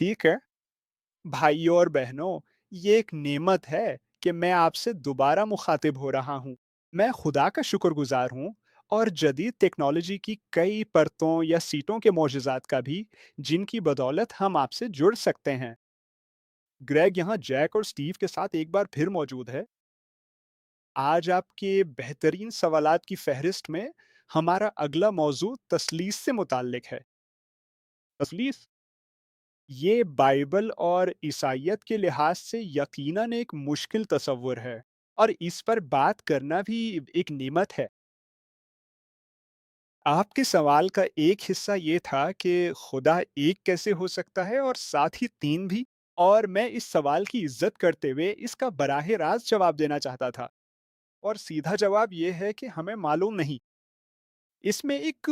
ठीक है। भाइयों और बहनों, ये एक नेमत है कि मैं आपसे दोबारा मुखातिब हो रहा हूँ। मैं खुदा का शुक्रगुजार हूँ और जदीद टेक्नोलॉजी की कई परतों या सीटों के मोजज़ात का भी, जिनकी बदौलत हम आपसे जुड़ सकते हैं। ग्रेग यहाँ जैक और स्टीव के साथ एक बार फिर मौजूद है। आज आपके बेहतरीन सवालात की फहरिस्त में हमारा अगला मौजू तसलीस से मुताल्लिक है। तसलीस ये बाइबल और ईसाइयत के लिहाज से यकीनन एक मुश्किल तसव्वुर है और इस पर बात करना भी एक नेमत है। आपके सवाल का एक हिस्सा ये था कि खुदा एक कैसे हो सकता है और साथ ही तीन भी, और मैं इस सवाल की इज्जत करते हुए इसका बराह रास्त जवाब देना चाहता था। और सीधा जवाब ये है कि हमें मालूम नहीं। इसमें एक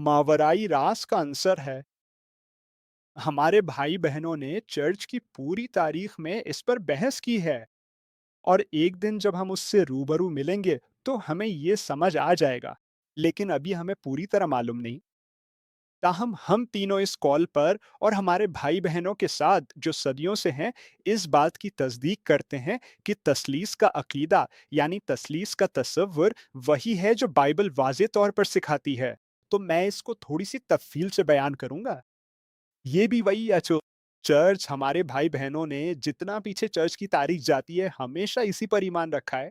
मावराई रास का अंसर है। हमारे भाई बहनों ने चर्च की पूरी तारीख में इस पर बहस की है, और एक दिन जब हम उससे रूबरू मिलेंगे तो हमें ये समझ आ जाएगा, लेकिन अभी हमें पूरी तरह मालूम नहीं। ताहम हम तीनों इस कॉल पर और हमारे भाई बहनों के साथ जो सदियों से हैं, इस बात की तस्दीक करते हैं कि तस्लीस का अकीदा यानी तस्लीस का तसव्वुर वही है जो बाइबल वाज़े तौर पर सिखाती है। तो मैं इसको थोड़ी सी तफसील से बयान करूंगा। ये भी वही है जो चर्च, हमारे भाई बहनों ने जितना पीछे चर्च की तारीख जाती है, हमेशा इसी पर ईमान रखा है।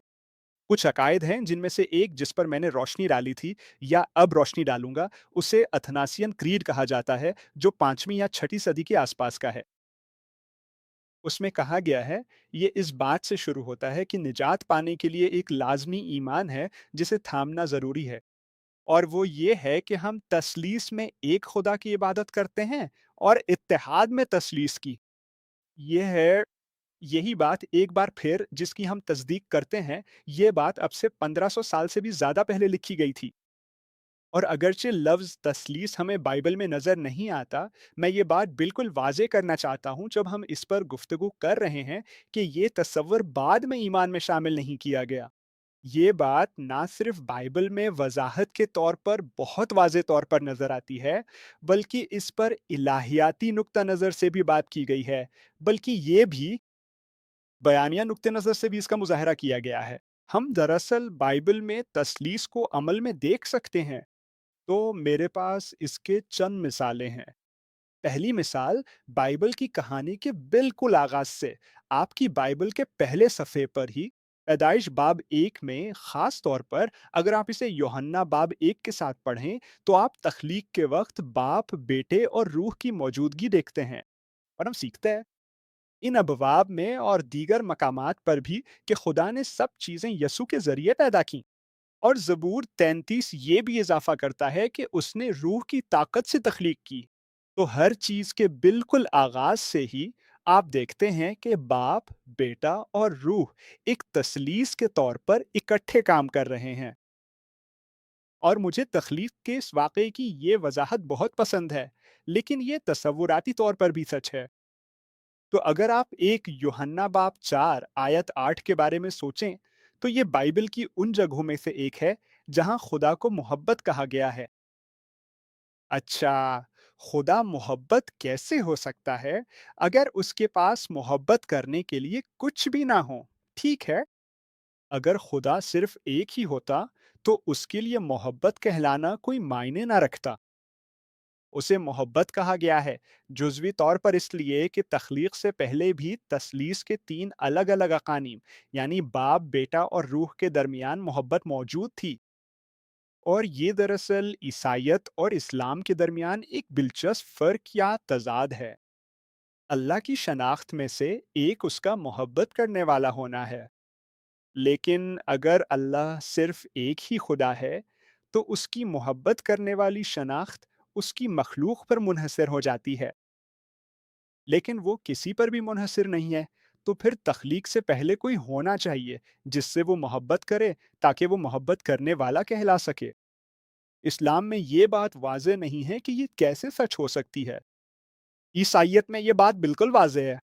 कुछ अकायद हैं जिनमें से एक जिस पर मैंने रोशनी डाली थी या अब रोशनी डालूंगा, उसे अथनासियन क्रीड कहा जाता है, जो 5वीं या 6ठी सदी के आसपास का है। उसमें कहा गया है, ये इस बात से शुरू होता है कि निजात पाने के लिए एक लाजमी ईमान है जिसे थामना ज़रूरी है, और वो ये है कि हम तस्लीस में एक खुदा की इबादत करते हैं और इत्तेहाद में तस्लीस की। ये है यही बात एक बार फिर जिसकी हम तस्दीक करते हैं, ये बात अब से 1500 साल से भी ज़्यादा पहले लिखी गई थी। और अगरचे लफ्ज़ तस्लीस हमें बाइबल में नज़र नहीं आता, मैं ये बात बिल्कुल वाज़ेह करना चाहता हूँ जब हम इस पर गुफ्तगू कर रहे हैं कि ये तसव्वुर बाद में ईमान में शामिल नहीं किया गया। ये बात ना सिर्फ बाइबल में वज़ाहत के तौर पर बहुत वाज़ेह तौर पर नज़र आती है, बल्कि इस पर इलाहियाती नुक्ता नज़र से भी बात की गई है, बल्कि ये भी बयानिया नुक्ते नज़र से भी इसका मुज़ाहरा किया गया है। हम दरअसल बाइबल में तस्लीस को अमल में देख सकते हैं। तो मेरे पास इसके चंद मिसालें हैं। पहली मिसाल बाइबल की कहानी के बिल्कुल आगाज़ से, आपकी बाइबल के पहले सफ़े पर ही पैदाइश बाब 1 में ख़ास तौर पर अगर आप इसे यूहन्ना बाब 1 के साथ पढ़ें, तो आप तख्लीक के वक़्त बाप, बेटे और रूह की मौजूदगी देखते हैं। और हम सीखते हैं इन अबवाब में और दीगर मकामात पर भी कि खुदा ने सब चीज़ें यसू के ज़रिए पैदा की। और ज़बूर 33 ये भी इज़ाफ़ा करता है कि उसने रूह की ताकत से तख्लीक की। तो हर चीज़ के बिल्कुल आगाज़ से ही आप देखते हैं कि बाप, बेटा और रूह एक तस्लीस के तौर पर इकट्ठे काम कर रहे हैं। और मुझे तख्लीक के इस वाक़े की ये वज़ाहत बहुत पसंद है, लेकिन ये तसव्वुराती तौर पर भी सच है। तो अगर आप एक यूहन्ना बाब 4 आयत 8 के बारे में सोचें, तो ये बाइबल की उन जगहों में से एक है जहां खुदा को मोहब्बत कहा गया है। अच्छा, खुदा मोहब्बत कैसे हो सकता है अगर उसके पास मोहब्बत करने के लिए कुछ भी ना हो? ठीक है, अगर खुदा सिर्फ एक ही होता, तो उसके लिए मोहब्बत कहलाना कोई मायने ना रखता। उसे मोहब्बत कहा गया है, जुज़वी तौर पर इसलिए कि तख्लीक से पहले भी तस्लीस के 3 अलग-अलग अक़ानीम यानी बाप, बेटा और रूह के दरमियान मोहब्बत मौजूद थी। और ये दरअसल ईसाइयत और इस्लाम के दरमियान एक दिलचस्प फ़र्क या तज़ाद है। अल्लाह की शनाख्त में से एक उसका मोहब्बत करने वाला होना है। लेकिन अगर अल्लाह सिर्फ एक ही खुदा है, तो उसकी मोहब्बत करने वाली शनाख्त उसकी मखलूक पर मुनहसर हो जाती है। लेकिन वो किसी पर भी मुनहसर नहीं है, तो फिर तख्लीक से पहले कोई होना चाहिए जिससे वो मोहब्बत करे, ताकि वो मोहब्बत करने वाला कहला सके। इस्लाम में ये बात वाज़ेह नहीं है कि ये कैसे सच हो सकती है। ईसाइयत में ये बात बिल्कुल वाज़ेह है।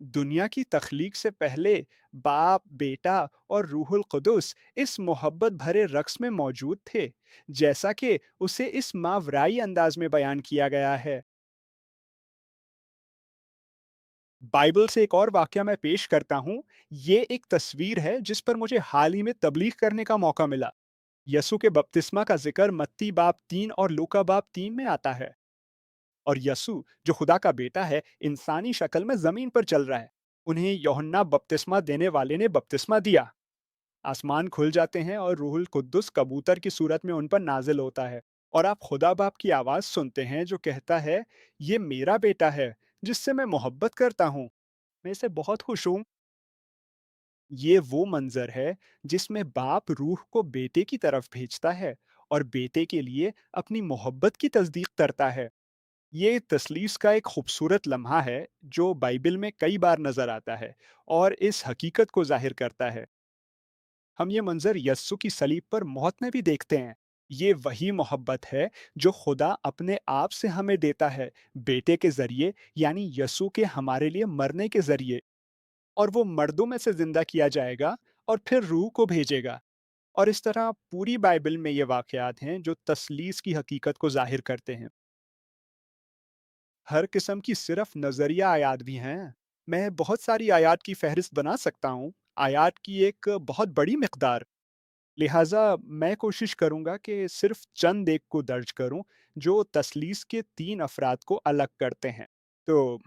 दुनिया की तख्लीक से पहले बाप, बेटा और रूहुल कुदुस इस मोहब्बत भरे रक़्स में मौजूद थे, जैसा कि उसे इस मावराई अंदाज में बयान किया गया है। बाइबल से एक और वाकया मैं पेश करता हूँ। ये एक तस्वीर है जिस पर मुझे हाल ही में तबलीग करने का मौका मिला। यसु के बपतिस्मा का जिक्र मत्ती बाब 3 और लूका बाब 3 में आता है। और यसु जो खुदा का बेटा है, इंसानी शक्ल में जमीन पर चल रहा है। उन्हें यूहन्ना बपतिस्मा देने वाले ने बपतिस्मा दिया। आसमान खुल जाते हैं और रूहुल कुद्दुस कबूतर की सूरत में उन पर नाजिल होता है। और आप खुदा बाप की आवाज सुनते हैं जो कहता है, ये मेरा बेटा है जिससे मैं मोहब्बत करता हूँ, मैं इसे बहुत खुश हूँ। ये वो मंजर है जिसमें बाप रूह को बेटे की तरफ भेजता है और बेटे के लिए अपनी मोहब्बत की तस्दीक करता है। ये तस्लीस का एक खूबसूरत लम्हा है जो बाइबल में कई बार नजर आता है और इस हकीकत को जाहिर करता है। हम ये मंजर यस्सु की सलीब पर मौत में भी देखते हैं। ये वही मोहब्बत है जो खुदा अपने आप से हमें देता है, बेटे के जरिए, यानी यस्सु के हमारे लिए मरने के जरिए। और वो मर्दों में से जिंदा किया जाएगा और फिर रूह को भेजेगा। और इस तरह पूरी बाइबल में ये वाकयात हैं जो तस्लीस की हकीकत को जाहिर करते हैं। हर किस्म की सिर्फ नजरिया आयात भी हैं। मैं बहुत सारी आयात की फहरिस्त बना सकता हूँ, आयात की एक बहुत बड़ी मिकदार। लिहाजा मैं कोशिश करूंगा कि सिर्फ चंद एक को दर्ज करूं जो तस्लीस के तीन अफराद को अलग करते हैं। तो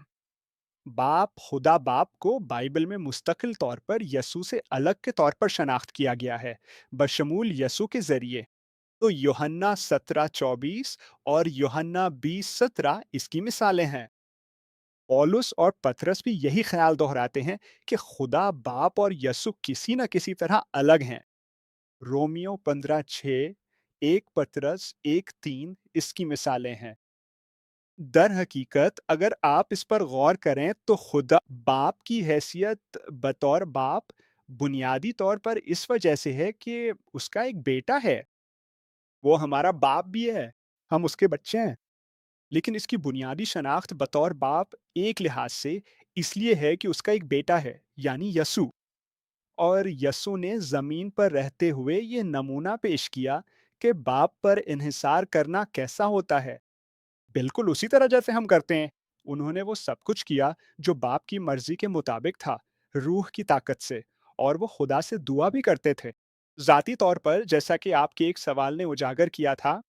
बाप, खुदा बाप को बाइबल में मुस्तकिल तौर पर यसू से अलग के तौर पर शनाख्त किया गया है, बशमूल यसू के जरिए। तो यूहन्ना 17:24 और यूहन्ना 20:17 इसकी मिसालें हैं। पौलुस और पतरस भी यही ख्याल दोहराते हैं कि खुदा बाप और यसु किसी न किसी तरह अलग हैं। रोमियो 15:6, 1 पतरस 1:3 इसकी मिसालें हैं। दर हकीकत अगर आप इस पर गौर करें तो खुदा बाप की हैसियत बतौर बाप बुनियादी तौर पर इस वजह से है कि उसका एक बेटा है। वो हमारा बाप भी है, हम उसके बच्चे हैं। लेकिन इसकी बुनियादी शनाख्त बतौर बाप एक लिहाज से इसलिए है कि उसका एक बेटा है, यानी यसु। और यसु ने जमीन पर रहते हुए ये नमूना पेश किया कि बाप पर इन्हिसार करना कैसा होता है, बिल्कुल उसी तरह जैसे हम करते हैं। उन्होंने वो सब कुछ किया जो बाप की मर्जी के मुताबिक था, रूह की ताकत से। और वो खुदा से दुआ भी करते थे। जाती तौर पर, जैसा कि आपके एक सवाल ने उजागर किया था,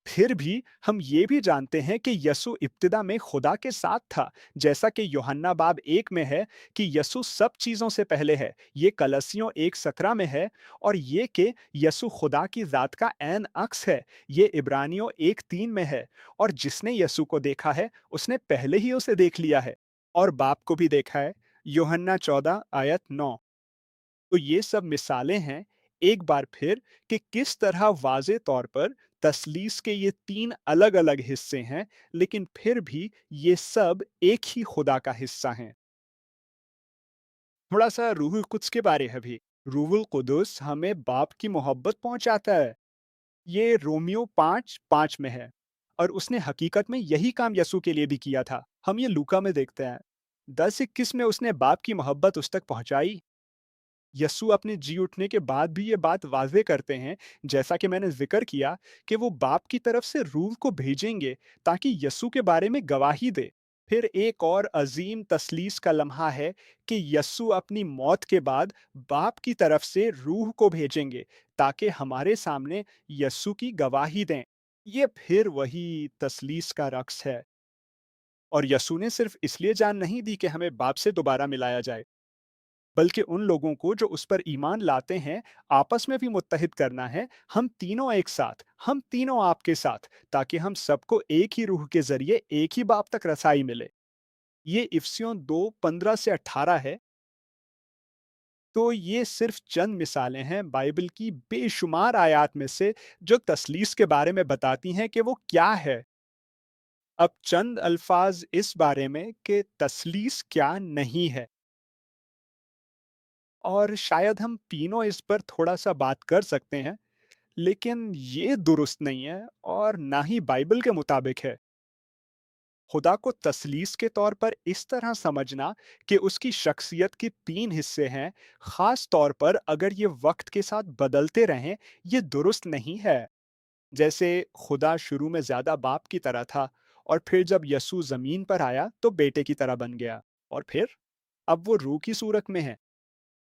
फिर भी हम ये भी जानते हैं कि यसु इब्तिदा में खुदा के साथ था, जैसा कि यूहन्ना बाब 1 में है कि यसु सब चीज़ों से पहले है। ये कलसियों 1:17 में है। और ये कि यसु खुदा की ज़ात का ऐन अक्स है, ये इब्रानियों 1:3 में है। और जिसने यसु को देखा है, उसने पहले ही उसे देख लिया है और बाप को भी देखा है। यूहन्ना 14 आयत 9। तो ये सब मिसालें हैं, एक बार फिर, कि किस तरह वाज़े तौर पर तस्लीस के ये 3 अलग-अलग हिस्से हैं, लेकिन फिर भी ये सब एक ही खुदा का हिस्सा हैं। थोड़ा-सा रूहुल कुद्स के बारे में भी। रूहुल कुद्स हमें बाप की मोहब्बत पहुँचाता है। ये रोमियो 5:5 में है। और उसने हकीकत में यही काम यसू के लिए भी किया था। हम ये लूका में देखते हैं। 10:21 में उसने बाप की मोहब्बत उस तक पहुँचाई। यस्सु अपने जी उठने के बाद भी ये बात वाज़ेह करते हैं, जैसा कि मैंने ज़िक्र किया, कि वो बाप की तरफ से रूह को भेजेंगे ताकि यस्सु के बारे में गवाही दे। फिर एक और अज़ीम तस्लीस का लम्हा है कि यस्सु अपनी मौत के बाद बाप की तरफ से रूह को भेजेंगे ताकि हमारे सामने यस्सु की गवाही दें। ये फिर वही तस्लीस का रक्स है। और यस्सु ने सिर्फ इसलिए जान नहीं दी कि हमें बाप से दोबारा मिलाया जाए, बल्कि उन लोगों को जो उस पर ईमान लाते हैं, आपस में भी मुत्तहिद करना है। हम तीनों एक साथ, हम तीनों आपके साथ, ताकि हम सबको एक ही रूह के ज़रिए एक ही बाप तक रसाई मिले। ये इफिसियों 2:15 से 18 है। तो ये सिर्फ चंद मिसालें हैं बाइबल की बेशुमार आयात में से जो तस्लीस के बारे में बताती हैं कि वो क्या है। अब चंद अल्फाज इस बारे में कि तस्लीस क्या नहीं है। और शायद हम तीनों इस पर थोड़ा-सा बात कर सकते हैं, लेकिन ये दुरुस्त नहीं है और ना ही बाइबल के मुताबिक है। खुदा को तस्लीस के तौर पर इस तरह समझना कि उसकी शख्सियत के 3 हिस्से हैं, ख़ास तौर पर अगर ये वक़्त के साथ बदलते रहें, ये दुरुस्त नहीं है। जैसे खुदा शुरू में ज़्यादा बाप की तरह था और फिर जब यस्सु ज़मीन पर आया तो बेटे की तरह बन गया। और फिर अब वो रूह की सूरत में है।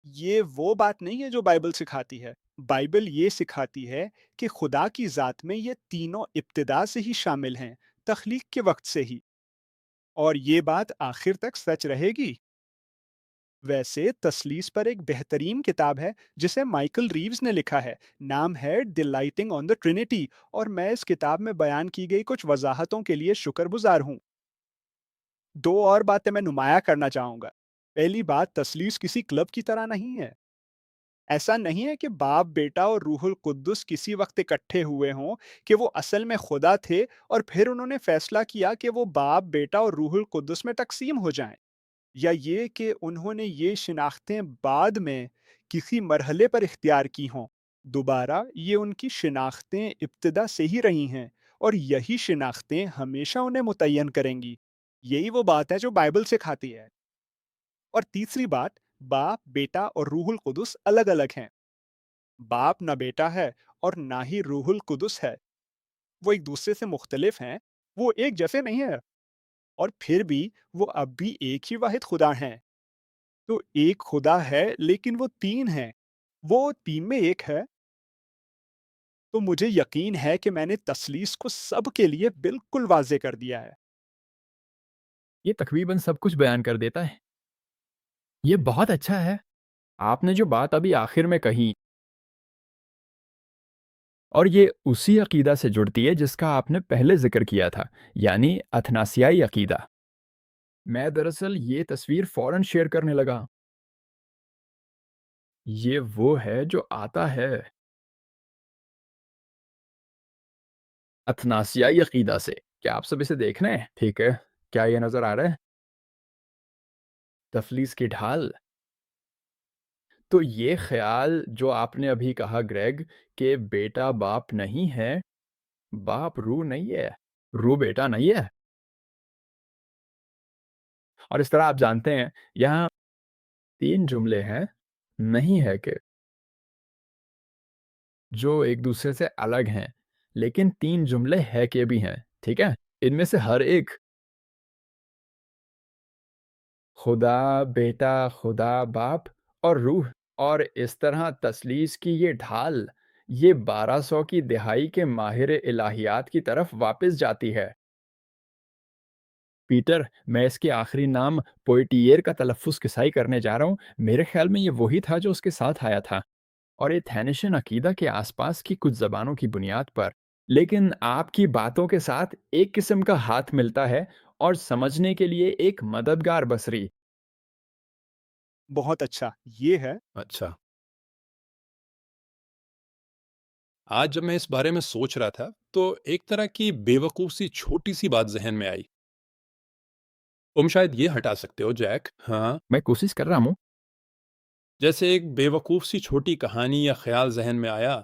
ये वो बात नहीं है जो बाइबल सिखाती है। बाइबल ये सिखाती है कि खुदा की ज़ात में ये तीनों इब्तिदा से ही शामिल हैं, तख्लीक के वक़्त से ही, और ये बात आखिर तक सच रहेगी। वैसे तसलीस पर एक बेहतरीन किताब है जिसे माइकल रीव्स ने लिखा है। नाम है डिलाइटिंग ऑन द ट्रिनिटी, और मैं इस किताब में बयान की गई कुछ वजाहतों के लिए शुक्रगुजार हूँ। दो और बातें मैं नुमाया करना चाहूँगा। पहली बात, तसलीस किसी क्लब की तरह नहीं है। ऐसा नहीं है कि बाप, बेटा और रूहुल कुद्दुस किसी वक्त इकट्ठे हुए हों, कि वो असल में खुदा थे और फिर उन्होंने फैसला किया कि वो बाप, बेटा और रूहुल कुद्दुस में तकसीम हो जाएं। या ये कि उन्होंने ये शिनाख्तें बाद में किसी मरहले पर इख्तियार की हों। दोबारा ये उनकी शिनाख्तें इब्तिदा से ही रही हैं, और यही शिनाख्तें हमेशा उन्हें मुतय्यन करेंगी। यही वो बात है जो बाइबल सिखाती है। और तीसरी बात, बाप, बेटा और रूहुल कुदुस अलग अलग हैं। बाप ना बेटा है और ना ही रूहुल कुदुस है। वो एक दूसरे से मुख्तलिफ हैं। वो एक जैसे नहीं है। और फिर भी वो अब भी एक ही वाहिद खुदा हैं। तो एक खुदा है लेकिन वो तीन है। वो तीन में एक है। तो मुझे यकीन है कि मैंने तसलीस को सबके लिए बिल्कुल वाज़े कर दिया है। ये तकरीबन सब कुछ बयान कर देता है। ये बहुत अच्छा है। आपने जो बात अभी आखिर में कही, और ये उसी अकीदा से जुड़ती है जिसका आपने पहले ज़िक्र किया था, यानी अथनासियाई अकीदा। मैं दरअसल ये तस्वीर फ़ौरन शेयर करने लगा। ये वो है जो आता है अथनासियाई अकीदा से। क्या आप सब इसे देख रहे हैं? ठीक है। क्या ये नज़र आ रहा है? तफ़लीस की ढाल। तो ये ख़्याल जो आपने अभी कहा ग्रेग, कि बेटा बाप नहीं है, बाप रूह नहीं है, रूह बेटा नहीं है। और इस तरह आप जानते हैं, यहाँ 3 जुमले हैं, नहीं है कि, जो एक दूसरे से अलग हैं, लेकिन 3 जुमले है के भी हैं, ठीक है? इनमें से हर एक खुदा, बेटा, खुदा, बाप और रूह, और इस तरह तस्लीस की ये ढाल, ये 1200 की दिहाई के माहिर इलाहियात की तरफ वापस जाती है। पीटर, मैं इसके आखिरी नाम पोएटिएर का तलफ़्फ़ुज़ किसाई करने जा रहा हूँ। मेरे ख़्याल में ये वही था जो उसके साथ आया था। और ये थैनिशन अकीदा के आसपास की कुछ ज़बानों की बुनियाद पर, लेकिन आपकी बातों के साथ एक किस्म का हाथ मिलता है, और समझने के लिए एक मददगार बसरी। बहुत अच्छा, ये है। अच्छा। आज जब मैं इस बारे में सोच रहा था, तो एक तरह की बेवकूफ़ सी छोटी-सी बात ज़हन में आई। तुम शायद ये हटा सकते हो जैक। हाँ, मैं कोशिश कर रहा हूँ। जैसे एक बेवकूफ़ सी छोटी कहानी या ख़्याल ज़हन में आया।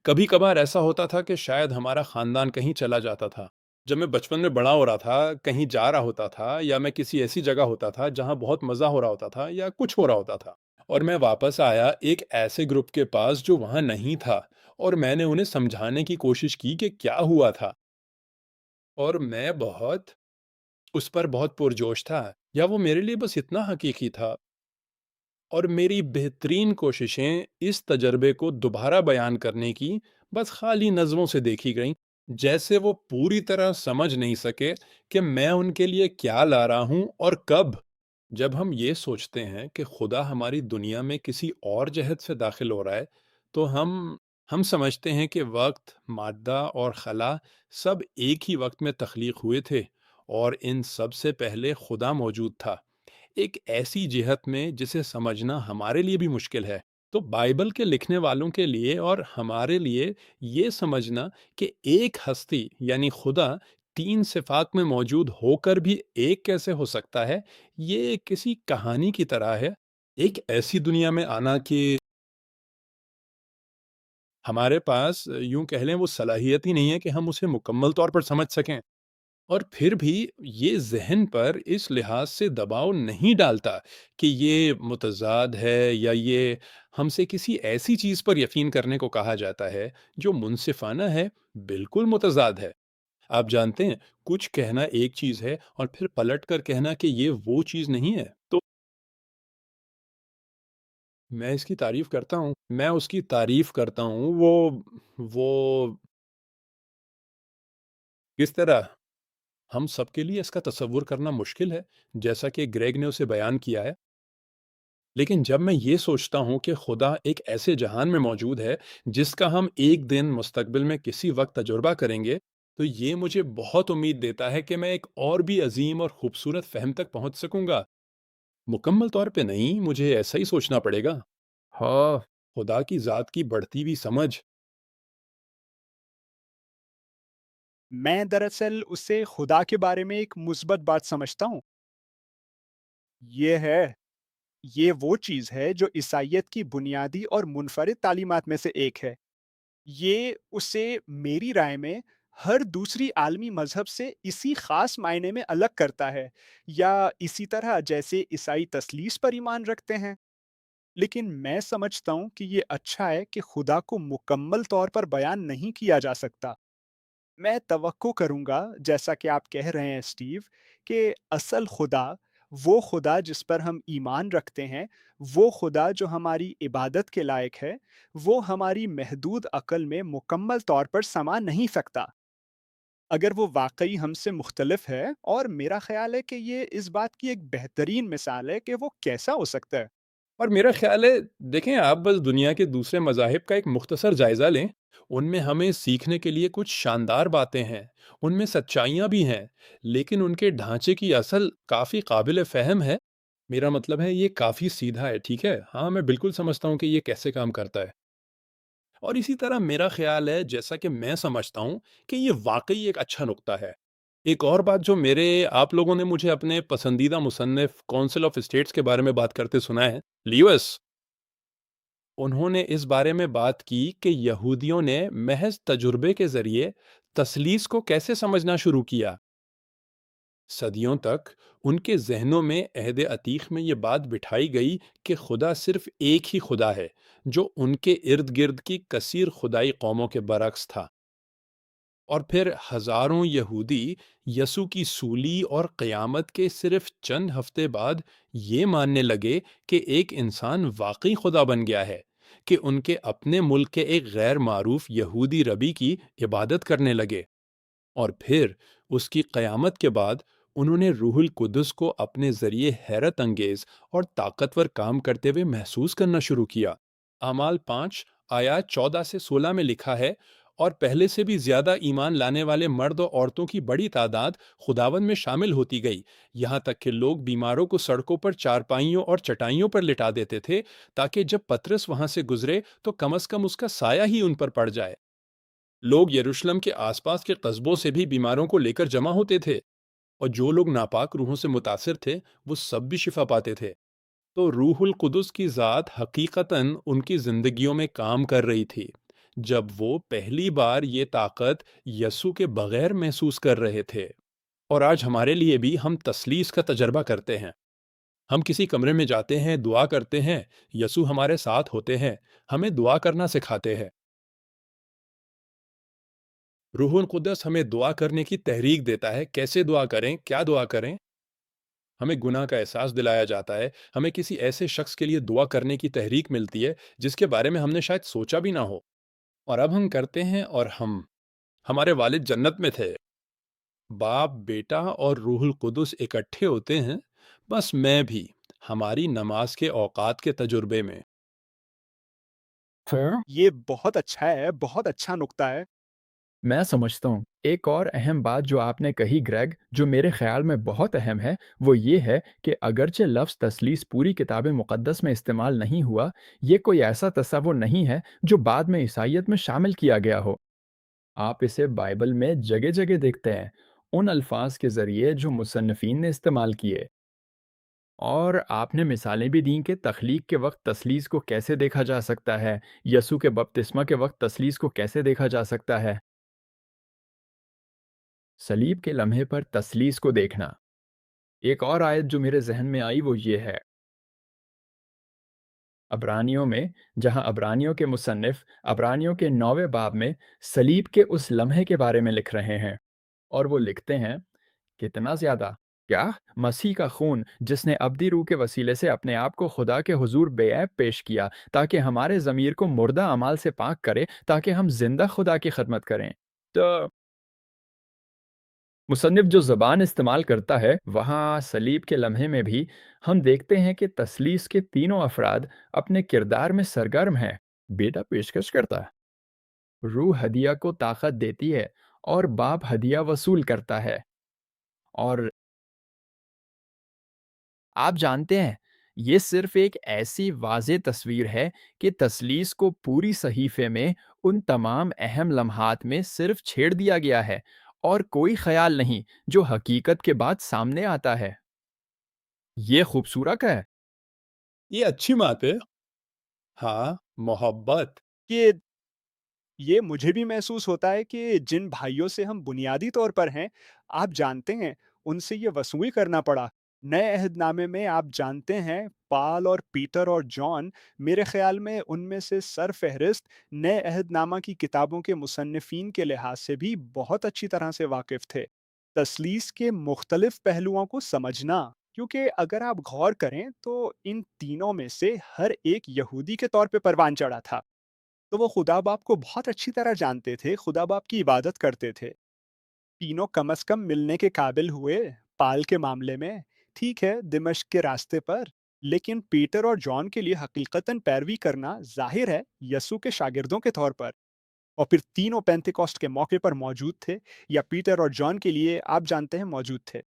कभी-कभार ऐसा होता था कि शायद हमारा ख़ानदान कहीं चला जाता था। जब मैं बचपन में बड़ा हो रहा था, कहीं जा रहा होता था, या मैं किसी ऐसी जगह होता था जहाँ बहुत मज़ा हो रहा होता था या कुछ हो रहा होता था। और मैं वापस आया एक ऐसे ग्रुप के पास जो वहाँ नहीं था, और मैंने उन्हें समझाने की कोशिश की कि क्या हुआ था। और मैं बहुत उस पर बहुत पुरजोश था, या वो मेरे लिए बस इतना हकीकी था। और मेरी बेहतरीन कोशिशें इस तजर्बे को दोबारा बयान करने की बस खाली नज़रों से देखी गईं, जैसे वो पूरी तरह समझ नहीं सके कि मैं उनके लिए क्या ला रहा हूँ और कब। जब हम ये सोचते हैं कि खुदा हमारी दुनिया में किसी और जहत से दाखिल हो रहा है, तो हम समझते हैं कि वक्त, मादा और खला सब एक ही वक्त में तख्लीक हुए थे, और इन सब से पहले खुदा मौजूद था, एक ऐसी जिहत में जिसे समझना हमारे लिए भी मुश्किल है। तो बाइबल के लिखने वालों के लिए और हमारे लिए ये समझना कि एक हस्ती यानी खुदा तीन सिफात में मौजूद होकर भी एक कैसे हो सकता है, ये किसी कहानी की तरह है। एक ऐसी दुनिया में आना कि हमारे पास यूं कह लें वो सलाहियत ही नहीं है कि हम उसे मुकम्मल तौर पर समझ सकें। और फिर भी ये ज़हन पर इस लिहाज से दबाव नहीं डालता कि ये मुतज़ाद है, या ये हमसे किसी ऐसी चीज़ पर यकीन करने को कहा जाता है जो मुनसिफ़ाना है, बिल्कुल मुतज़ाद है। आप जानते हैं, कुछ कहना एक चीज़ है और फिर पलट कर कहना कि ये वो चीज़ नहीं है, तो मैं इसकी तारीफ़ करता हूँ, मैं उसकी तारीफ़ करता हूँ, वो किस तरह? हम सबके लिए इसका तसव्वुर करना मुश्किल है, जैसा कि ग्रेग ने उसे बयान किया है। लेकिन जब मैं ये सोचता हूँ कि खुदा एक ऐसे जहान में मौजूद है, जिसका हम एक दिन मुस्तकबिल में किसी वक़्त तजुर्बा करेंगे, तो ये मुझे बहुत उम्मीद देता है कि मैं एक और भी अज़ीम और खूबसूरत फ़हम तक पहुँच सकूँगा। मुकम्मल तौर पे नहीं, मुझे ऐसा ही सोचना पड़ेगा। हाँ। खुदा की ज़ात की बढ़ती हुई समझ। मैं दरअसल उसे खुदा के बारे में एक मुस्बत बात समझता हूँ। ये है, ये वो चीज़ है जो ईसाइयत की बुनियादी और मुनफरिद तालीमात में से एक है। ये उसे मेरी राय में हर दूसरी आलमी मज़हब से इसी ख़ास मायने में अलग करता है, या इसी तरह जैसे ईसाई तस्लीस पर ईमान रखते हैं। लेकिन मैं समझता हूँ कि ये अच्छा है कि खुदा को मुकम्मल तौर पर बयान नहीं किया जा सकता। मैं तवक्को करूँगा, जैसा कि आप कह रहे हैं स्टीव, कि असल खुदा, वो खुदा जिस पर हम ईमान रखते हैं, वो खुदा जो हमारी इबादत के लायक है, वो हमारी महदूद अक़ल में मुकम्मल तौर पर समा नहीं सकता। अगर वो वाक़ई हमसे मुख्तलिफ है, और मेरा ख़्याल है कि ये इस बात की एक बेहतरीन मिसाल है कि वो कैसा हो सकता है। और मेरा ख़्याल है, देखें, आप बस दुनिया के दूसरे मज़ाहिब का एक मुख्तसर जायज़ा लें। उनमें हमें सीखने के लिए कुछ शानदार बातें हैं, उनमें सच्चाइयाँ भी हैं, लेकिन उनके ढांचे की असल काफ़ी काबिल फ़हम है। मेरा मतलब है, ये काफ़ी सीधा है, ठीक है? हाँ, मैं बिल्कुल समझता हूँ कि ये कैसे काम करता है। और इसी तरह मेरा ख़्याल है, जैसा कि मैं समझता हूँ, कि ये वाक़ई एक अच्छा नुक्ता है। एक और बात जो मेरे आप लोगों ने मुझे अपने पसंदीदा मुसन्निफ़ काउंसिल ऑफ स्टेट्स के बारे में बात करते सुना है, ल्यूइस। उन्होंने इस बारे में बात की कि यहूदियों ने महज तजुर्बे के ज़रिए तस्लीस को कैसे समझना शुरू किया। सदियों तक उनके ज़हनों में अहद अतीक में ये बात बिठाई गई कि खुदा सिर्फ़ एक ही खुदा है, जो उनके इर्द-गिर्द की कसीर खुदाई कौमों के बरक्स था। और फिर हजारों यहूदी यसु की सूली और क़यामत के सिर्फ चंद हफ्ते बाद ये मानने लगे कि एक इंसान वाकई खुदा बन गया है, कि उनके अपने मुल्क के एक गैर मारूफ यहूदी रबी की इबादत करने लगे। और फिर उसकी क़यामत के बाद उन्होंने रूहुल कुद्दुस को अपने ज़रिए हैरत अंगेज़ और ताकतवर काम करते हुए महसूस करना शुरू किया। अमाल 5 आयत 14 से 16 में लिखा है, और पहले से भी ज्यादा ईमान लाने वाले मर्द और औरतों की बड़ी तादाद खुदावन में शामिल होती गई, यहाँ तक कि लोग बीमारों को सड़कों पर चारपाइयों और चटाइयों पर लिटा देते थे, ताकि जब पतरस वहां से गुजरे तो कम से कम उसका साया ही उन पर पड़ जाए। लोग यरूशलेम के आसपास के कस्बों से भी बीमारों को लेकर जमा होते थे, और जो लोग नापाक रूहों से मुतासिर थे, वो सब भी शिफा पाते थे। तो रूहुल कुदुस की ज़ात हकीकतन उनकी ज़िंदगियों में काम कर रही थी, जब वो पहली बार ये ताकत यसु के बगैर महसूस कर रहे थे। और आज हमारे लिए भी हम तसलीस का तजर्बा करते हैं। हम किसी कमरे में जाते हैं, दुआ करते हैं, यसु हमारे साथ होते हैं, हमें दुआ करना सिखाते हैं। रूहुल कुदस हमें दुआ करने की तहरीक देता है, कैसे दुआ करें, क्या दुआ करें। हमें गुनाह का एहसास दिलाया जाता है, हमें किसी ऐसे शख्स के लिए दुआ करने की तहरीक मिलती है जिसके बारे में हमने शायद सोचा भी ना हो, और अब हम करते हैं। और हमारे वालिद जन्नत में थे, बाप, बेटा और रूहुल कुदुस इकट्ठे होते हैं, बस मैं भी हमारी नमाज के औकात के तजुर्बे में। फिर ये बहुत अच्छा है, बहुत अच्छा नुक्ता है। मैं समझता हूँ। एक और अहम बात जो आपने कही ग्रेग, जो मेरे ख़्याल में बहुत अहम है, वो ये है कि अगरचे लफ्ज़ तस्लीस पूरी किताब मुक़द्दस में इस्तेमाल नहीं हुआ, ये कोई ऐसा तसव्वुर नहीं है जो बाद में ईसाइयत में शामिल किया गया हो। आप इसे बाइबल में जगह-जगह देखते हैं, उन अल्फाज के ज़रिए जो मुसन्निफ़ीन ने इस्तेमाल किए। और आपने मिसालें भी दी कि तख्लीक के वक़्त तस्लीस को कैसे देखा जा सकता है, यसू के बपतिस्मा के वक़्त तस्लीस को कैसे देखा जा सकता है। सलीब के लम्हे पर तस्लीस को देखना। एक और आयत जो मेरे ज़हन में आई वो ये है, अब्रानियों में, जहाँ अब्रानियों के मुसन्निफ़ अब्रानियों के 9वें बाब में सलीब के उस लम्हे के बारे में लिख रहे हैं, और वो लिखते हैं, कितना ज़्यादा کیا مسیح کا خون جس نے ابدی روح کے وسیلے سے اپنے آپ کو خدا کے حضور بے عیب پیش کیا تاکہ ہمارے ضمیر کو مردہ اعمال سے پاک کرے تاکہ ہم زندہ خدا کی خدمت کریں؟ تو مصنف جو زبان استعمال کرتا ہے وہاں صلیب کے لمحے میں بھی ہم دیکھتے ہیں کہ تثلیث کے تینوں افراد اپنے کردار میں سرگرم ہیں۔ بیٹا پیشکش کرتا ہے، روح ہدیہ کو طاقت دیتی ہے، اور باپ ہدیہ وصول کرتا ہے۔ اور آپ جانتے ہیں یہ صرف ایک ایسی واضح تصویر ہے کہ تثلیث کو پوری صحیفے میں ان تمام اہم لمحات میں صرف چھیڑ دیا گیا ہے، اور کوئی خیال نہیں جو حقیقت کے بعد سامنے آتا ہے۔ یہ خوبصورت ہے۔ یہ اچھی بات ہے۔ ہاں، محبت۔ کہ یہ مجھے بھی محسوس ہوتا ہے کہ جن بھائیوں سے ہم بنیادی طور پر ہیں، آپ جانتے ہیں، ان سے یہ وصول کرنا پڑا۔ نئے عہد نامے میں آپ جانتے ہیں، پال اور پیٹر اور جان میرے خیال میں ان میں سے سر فہرست نئے عہد نامہ کی کتابوں کے مصنفین کے لحاظ سے بھی بہت اچھی طرح سے واقف تھے۔ تثلیث کے مختلف پہلوؤں کو سمجھنا، کیونکہ اگر آپ غور کریں تو ان تینوں میں سے ہر ایک یہودی کے طور پہ پروان چڑھا تھا، تو وہ خدا باپ کو بہت اچھی طرح جانتے تھے، خدا باپ کی عبادت کرتے تھے۔ تینوں کم از کم ملنے کے قابل ہوئے۔ پال کے معاملے میں ٹھیک ہے، دمشق کے راستے پر، لیکن پیٹر اور جان کے لیے حقیقتاً پیروی کرنا ظاہر ہے یسوع کے شاگردوں کے طور پر۔ اور پھر تینوں پینتیکوسٹ کے موقع پر موجود تھے، یا پیٹر اور جان کے لیے آپ جانتے ہیں موجود تھے۔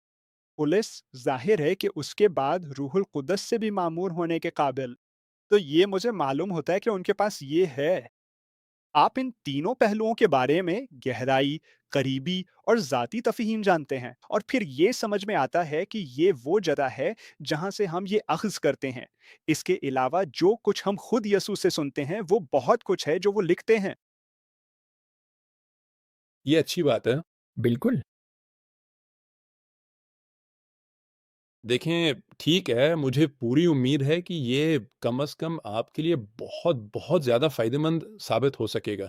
پولس ظاہر ہے کہ اس کے بعد روح القدس سے بھی معمور ہونے کے قابل۔ تو یہ مجھے معلوم ہوتا ہے کہ ان کے پاس یہ ہے۔ آپ ان تینوں پہلوؤں کے بارے میں گہرائی، قریبی اور ذاتی تفہیم جانتے ہیں، اور پھر یہ سمجھ میں آتا ہے کہ یہ وہ جگہ ہے جہاں سے ہم یہ اخذ کرتے ہیں۔ اس کے علاوہ جو کچھ ہم خود یسوع سے سنتے ہیں وہ بہت کچھ ہے جو وہ لکھتے ہیں۔ یہ اچھی بات ہے۔ بالکل۔ دیکھیں، ٹھیک ہے، مجھے پوری امید ہے کہ یہ کم از کم آپ کے لیے بہت بہت زیادہ فائدہ مند ثابت ہو سکے گا۔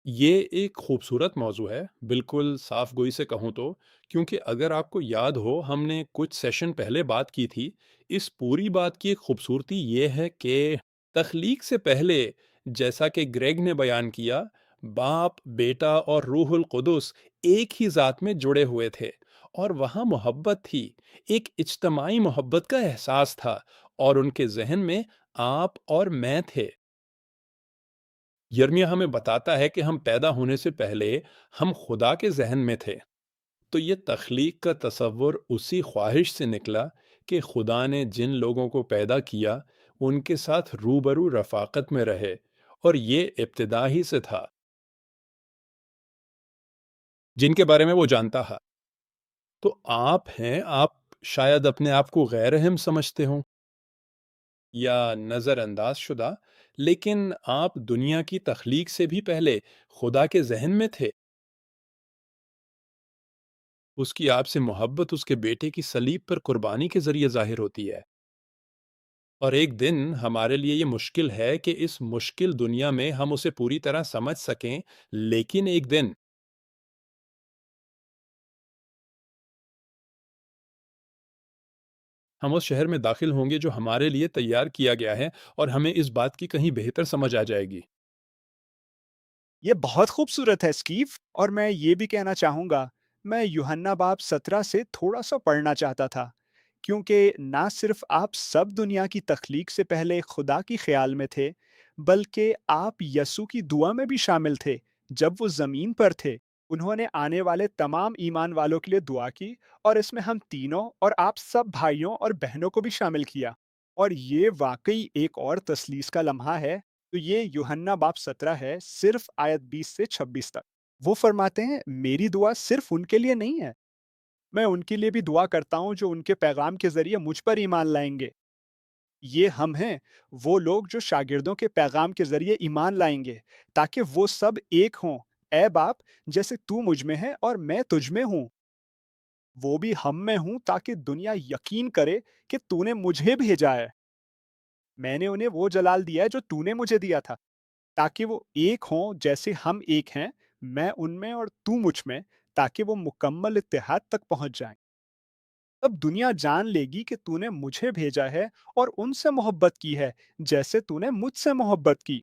یہ ایک خوبصورت موضوع ہے، بالکل صاف گوئی سے کہوں تو، کیونکہ اگر آپ کو یاد ہو ہم نے کچھ سیشن پہلے بات کی تھی، اس پوری بات کی ایک خوبصورتی یہ ہے کہ تخلیق سے پہلے، جیسا کہ گریگ نے بیان کیا، باپ، بیٹا اور روح القدس ایک ہی ذات میں جڑے ہوئے تھے، اور وہاں محبت تھی، ایک اجتماعی محبت کا احساس تھا، اور ان کے ذہن میں آپ اور میں تھے۔ یرمیہ ہمیں بتاتا ہے کہ ہم پیدا ہونے سے پہلے ہم خدا کے ذہن میں تھے۔ تو یہ تخلیق کا تصور اسی خواہش سے نکلا کہ خدا نے جن لوگوں کو پیدا کیا ان کے ساتھ روبرو رفاقت میں رہے، اور یہ ابتدا ہی سے تھا، جن کے بارے میں وہ جانتا ہے۔ تو آپ ہیں، آپ شاید اپنے آپ کو غیر اہم سمجھتے ہوں یا نظر انداز شدہ، لیکن آپ دنیا کی تخلیق سے بھی پہلے خدا کے ذہن میں تھے۔ اس کی آپ سے محبت اس کے بیٹے کی صلیب پر قربانی کے ذریعے ظاہر ہوتی ہے۔ اور ایک دن ہمارے لیے یہ مشکل ہے کہ اس مشکل دنیا میں ہم اسے پوری طرح سمجھ سکیں، لیکن ایک دن ہم اس شہر میں داخل ہوں گے جو ہمارے لیے تیار کیا گیا ہے، اور ہمیں اس بات کی کہیں بہتر سمجھ آ جائے گی۔ یہ بہت خوبصورت ہے اسکیف، اور میں یہ بھی کہنا چاہوں گا، میں یوحنا باب 17 سے تھوڑا سا پڑھنا چاہتا تھا، کیونکہ نہ صرف آپ سب دنیا کی تخلیق سے پہلے خدا کی خیال میں تھے، بلکہ آپ یسوع کی دعا میں بھی شامل تھے۔ جب وہ زمین پر تھے، انہوں نے آنے والے تمام ایمان والوں کے لیے دعا کی، اور اس میں ہم تینوں اور آپ سب بھائیوں اور بہنوں کو بھی شامل کیا۔ اور یہ واقعی ایک اور تثلیث کا لمحہ ہے۔ تو یہ یوحنا باب 17 ہے، صرف آیت 20 سے 26 تک۔ وہ فرماتے ہیں، میری دعا صرف ان کے لیے نہیں ہے، میں ان کے لیے بھی دعا کرتا ہوں جو ان کے پیغام کے ذریعے مجھ پر ایمان لائیں گے۔ یہ ہم ہیں، وہ لوگ جو شاگردوں کے پیغام کے ذریعے ایمان لائیں گے، تاکہ وہ سب ایک ہوں، اے باپ، جیسے تو مجھ میں ہے اور میں تجھ میں ہوں، وہ بھی ہم میں ہوں، تاکہ دنیا یقین کرے کہ تو نے مجھے بھیجا ہے۔ میں نے انہیں وہ جلال دیا ہے جو تو نے مجھے دیا تھا، تاکہ وہ ایک ہوں جیسے ہم ایک ہیں، میں ان میں اور تو مجھ میں، ताकि वो मुकम्मल इत्तेहाद तक पहुँच जाएँ। तब दुनिया जान लेगी कि तूने मुझे भेजा है और उनसे मोहब्बत की है, जैसे तूने मुझसे मोहब्बत की।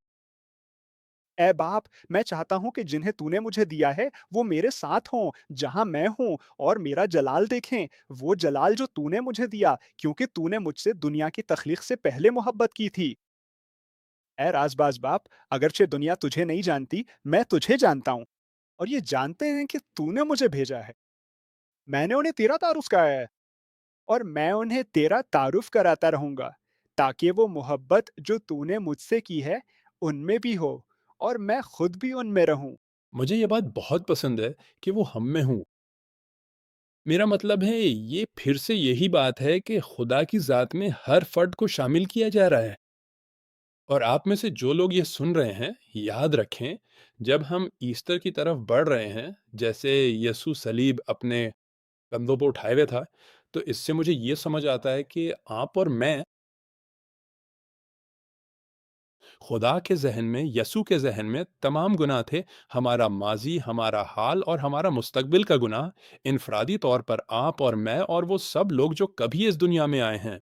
ऐ बाप, मैं चाहता हूँ कि जिन्हें तूने मुझे दिया है, वो मेरे साथ हों, जहाँ मैं हूँ और मेरा जलाल देखें, वो जलाल जो तूने मुझे दिया, क्योंकि तूने मुझसे दुनिया की तख्लीक से पहले मोहब्बत की थी। ऐ राज़बाज़ बाप, अगरचे दुनिया तुझे नहीं जानती, मैं तुझे जानता हूँ और ये जानते हैं कि तूने मुझे भेजा है। मैंने उन्हें तेरा तारुफ़ कराया है और मैं उन्हें तेरा तारुफ़ कराता रहूँगा, ताकि वो मोहब्बत जो तूने मुझसे की है, उनमें भी हो और मैं खुद भी उनमें रहूँ। मुझे ये बात बहुत पसंद है कि वो हम में हूँ। मेरा मतलब है, ये फिर से यही बात है कि खुदा की ज़ात में हर फ़र्द को शामिल किया जा रहा है। और आप में से जो लोग ये सुन रहे हैं, याद रखें, जब हम ईस्टर की तरफ बढ़ रहे हैं, जैसे यीशु सलीब अपने कंधों पर उठाए हुए था, तो इससे मुझे ये समझ आता है कि आप और मैं खुदा के ज़हन में, यीशु के ज़हन में तमाम गुनाह थे। हमारा माज़ी, हमारा हाल और हमारा मुस्तकबिल का गुनाह, इनफ़रादी तौर पर आप और मैं और वो सब लोग जो कभी इस दुनिया में आए हैं।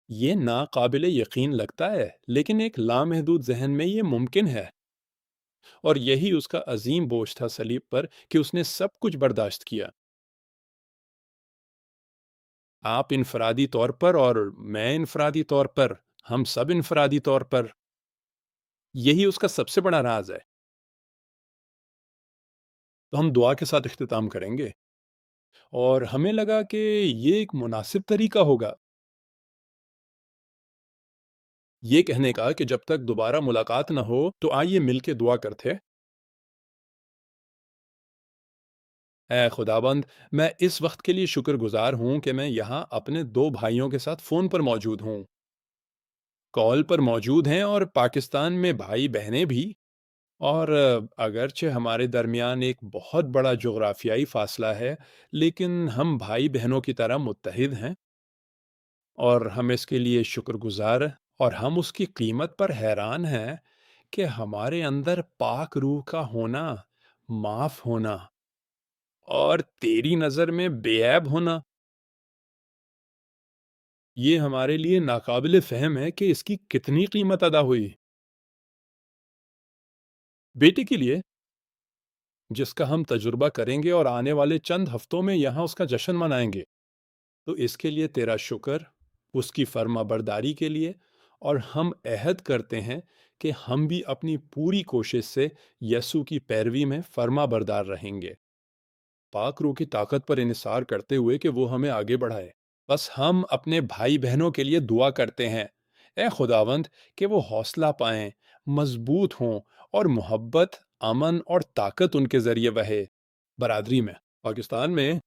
ये नाक़ाबिल यकीन लगता है, लेकिन एक लामहदूद ज़हन में ये मुमकिन है। और यही उसका अज़ीम बोझ था सलीब पर कि उसने सब कुछ बर्दाश्त किया। आप इनफ़रादी तौर पर और मैं इनफ़रादी तौर पर, हम सब इनफ़रादी तौर पर। यही उसका सबसे बड़ा राज़ है। तो हम दुआ के साथ इख्तिताम करेंगे और हमें लगा कि ये एक मुनासिब तरीका होगा ये कहने का कि जब तक दोबारा मुलाकात ना हो तो आइए मिलके दुआ करते हैं। ऐ खुदाबंद, मैं इस वक्त के लिए शुक्रगुजार हूँ कि मैं यहाँ अपने दो भाइयों के साथ फ़ोन पर मौजूद हूँ, कॉल पर मौजूद हैं और पाकिस्तान में भाई बहनें भी। और अगरचे हमारे दरमियान एक बहुत बड़ा जोग्राफियाई फासला है, लेकिन हम भाई बहनों की तरह मुत्तहिद हैं और हम इसके लिए शुक्रगुजार हैं और हम उसकी कीमत पर हैरान हैं कि हमारे अंदर पाक रूह का होना, माफ़ होना और तेरी नज़र में बेऐब होना, ये हमारे लिए नाकाबिले फ़हम है कि इसकी कितनी कीमत अदा हुई। बेटे के लिए, जिसका हम तजुर्बा करेंगे और आने वाले चंद हफ्तों में यहाँ उसका जश्न मनाएंगे, तो इसके लिए तेरा शुक्र, उसकी फर्माबरदारी के लिए। और हम अहद करते हैं कि हम भी अपनी पूरी कोशिश से यसु की पैरवी में फर्माबरदार रहेंगे, पाक रूह की ताकत पर इनिसार करते हुए कि वो हमें आगे बढ़ाए। बस हम अपने भाई बहनों के लिए दुआ करते हैं, ए खुदावंद, कि वो हौसला पाएं, मजबूत हों और मोहब्बत, अमन और ताकत उनके जरिए बहे बरादरी में, पाकिस्तान में।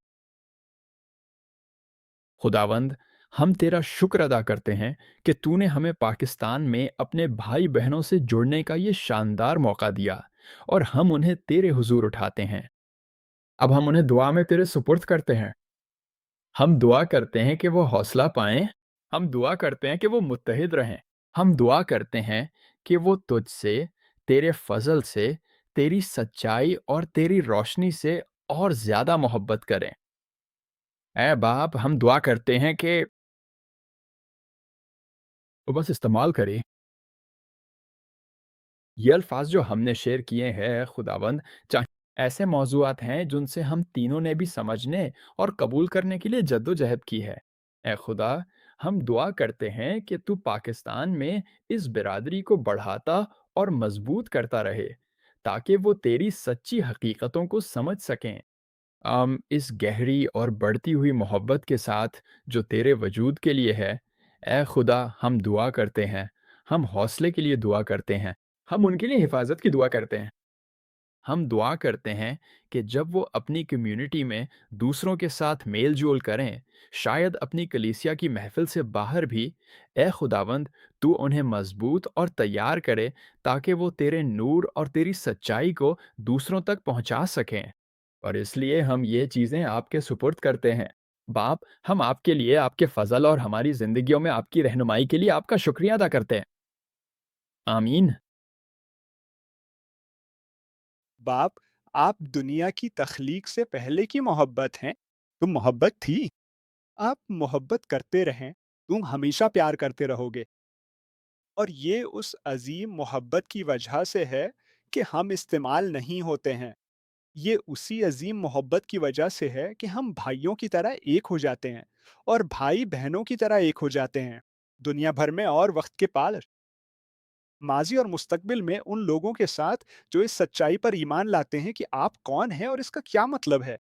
खुदावंद, हम तेरा शुक्र अदा करते हैं कि तूने हमें पाकिस्तान में अपने भाई बहनों से जुड़ने का ये शानदार मौका दिया और हम उन्हें तेरे हुजूर उठाते हैं। अब हम उन्हें दुआ में तेरे सुपुर्द करते हैं। हम दुआ करते हैं कि वो हौसला पाएं। हम दुआ करते हैं कि वो मुत्तहिद रहें। हम दुआ करते हैं कि वो तुझसे, तेरे फजल से, तेरी सच्चाई और तेरी रोशनी से और ज्यादा मोहब्बत करें। ऐ बाप, हम दुआ करते हैं कि वो बस इस्तेमाल करे ये अल्फाज जो हमने शेयर किए हैं खुदावंद, चाहे ऐसे मौज़ूआत हैं जिनसे हम तीनों ने भी समझने और कबूल करने के लिए जद्दोजहद की है। ए खुदा, हम दुआ करते हैं कि तू पाकिस्तान में इस बिरादरी को बढ़ाता और मजबूत करता रहे, ताकि वो तेरी सच्ची हकीकतों को समझ सकें। इस गहरी और बढ़ती हुई मोहब्बत के साथ जो तेरे वजूद के लिए है, ए खुदा, हम दुआ करते हैं, हम हौसले के लिए दुआ करते हैं, हम उनके लिए हिफाजत की दुआ करते हैं। हम दुआ करते हैं कि जब वो अपनी कम्युनिटी में दूसरों के साथ मेल जोल करें, शायद अपनी कलीसिया की महफिल से बाहर भी, ए खुदावंद, तू उन्हें मजबूत और तैयार करे ताकि वो तेरे नूर और तेरी सच्चाई को दूसरों तक पहुंचा सकें। और इसलिए हम ये चीज़ें आपके सुपुर्द करते हैं। बाप, हम आपके लिए, आपके फजल और हमारी ज़िंदगियों में आपकी रहनुमाई के लिए आपका शुक्रिया अदा करते हैं। आमीन। बाप, आप दुनिया की तख्लीक से पहले की मोहब्बत हैं, तुम मोहब्बत थी। आप मोहब्बत करते रहें, तुम हमेशा प्यार करते रहोगे। और ये उस अजीम मोहब्बत की वजह से है कि हम इस्तेमाल नहीं होते हैं। ये उसी अजीम मोहब्बत की वजह से है कि हम भाइयों की तरह एक हो जाते हैं और भाई बहनों की तरह एक हो जाते हैं, दुनिया भर में और वक्त के पार, माजी और मुस्तकबिल में उन लोगों के साथ जो इस सच्चाई पर ईमान लाते हैं कि आप कौन हैं और इसका क्या मतलब है।